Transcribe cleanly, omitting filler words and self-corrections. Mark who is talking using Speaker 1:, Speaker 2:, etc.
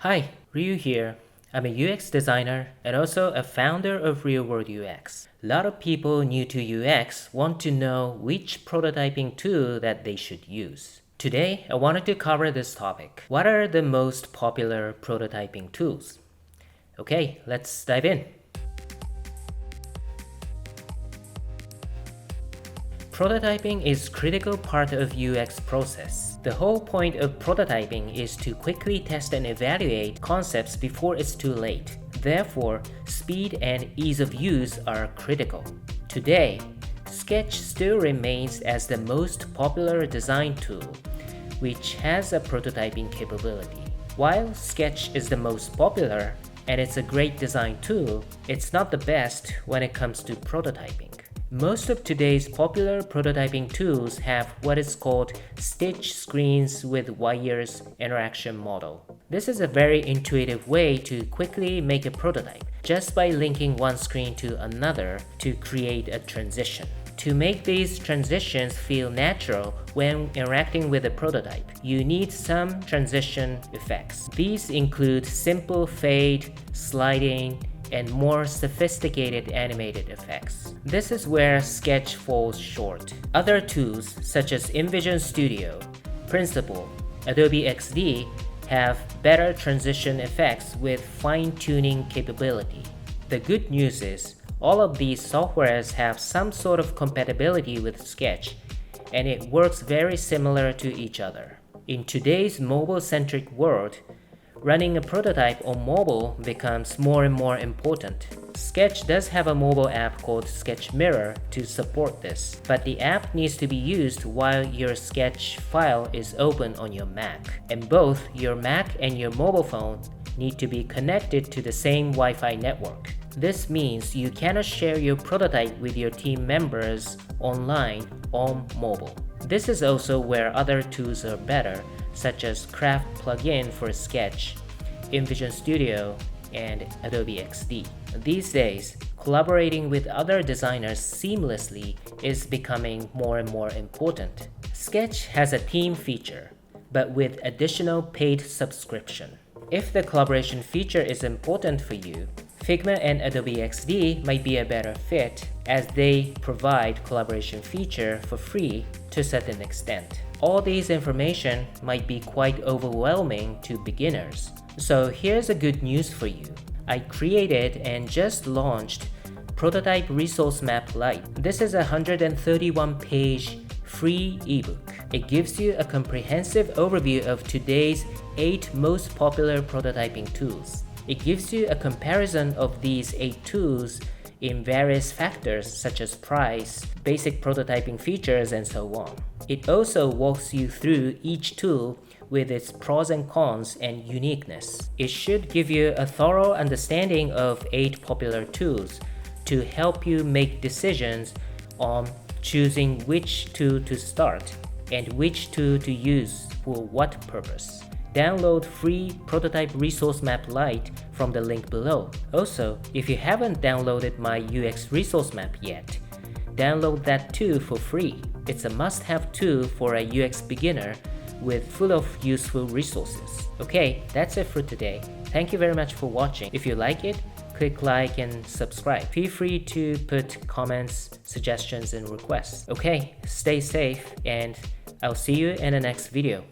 Speaker 1: Hi, Ryu here. I'm a UX designer and also a founder of RealWorldUX. A lot of people new to UX want to know which prototyping tool that they should use. Today, I wanted to cover this topic. What are the most popular prototyping tools? Okay, let's dive in. Prototyping is a critical part of UX process. The whole point of prototyping is to quickly test and evaluate concepts before it's too late. Therefore, speed and ease of use are critical. Today, Sketch still remains as the most popular design tool, which has a prototyping capability. While Sketch is the most popular and it's a great design tool, it's not the best when it comes to prototyping. Most of today's popular prototyping tools have what is called stitch screens with wires interaction model. This is a very intuitive way to quickly make a prototype just by linking one screen to another to create a transition. To make these transitions feel natural when interacting with a prototype, you need some transition effects. These include simple fade, sliding, and more sophisticated animated effects. This is where Sketch falls short. Other tools such as InVision Studio, Principle, Adobe XD have better transition effects with fine-tuning capability. The good news is, all of these softwares have some sort of compatibility with Sketch, and it works very similar to each other. In today's mobile-centric world, running a prototype on mobile becomes more and more important. Sketch does have a mobile app called Sketch Mirror to support this, but the app needs to be used while your Sketch file is open on your Mac. And both your Mac and your mobile phone need to be connected to the same Wi-Fi network. This means you cannot share your prototype with your team members online on mobile. This is also where other tools are better, such as Craft plugin for Sketch, InVision Studio, and Adobe XD. These days, collaborating with other designers seamlessly is becoming more and more important. Sketch has a team feature, but with additional paid subscription. If the collaboration feature is important for you, Figma and Adobe XD might be a better fit as they provide collaboration feature for free to a certain extent. All these information might be quite overwhelming to beginners. So here's a good news for you. I created and just launched Prototype Resource Map Lite. This is a 131-page free ebook. It gives you a comprehensive overview of today's 8 most popular prototyping tools. It gives you a comparison of these 8 tools in various factors such as price, basic prototyping features, and so on. It also walks you through each tool with its pros and cons and uniqueness. It should give you a thorough understanding of 8 popular tools to help you make decisions on choosing which tool to start and which tool to use for what purpose. Download free Prototype Resource Map Lite from the link below. Also, if you haven't downloaded my UX Resource Map yet, download that too for free. It's a must-have tool for a UX beginner with full of useful resources. Okay, that's it for today. Thank you very much for watching. If you like it, click like and subscribe. Feel free to put comments, suggestions, and requests. Okay, stay safe and I'll see you in the next video.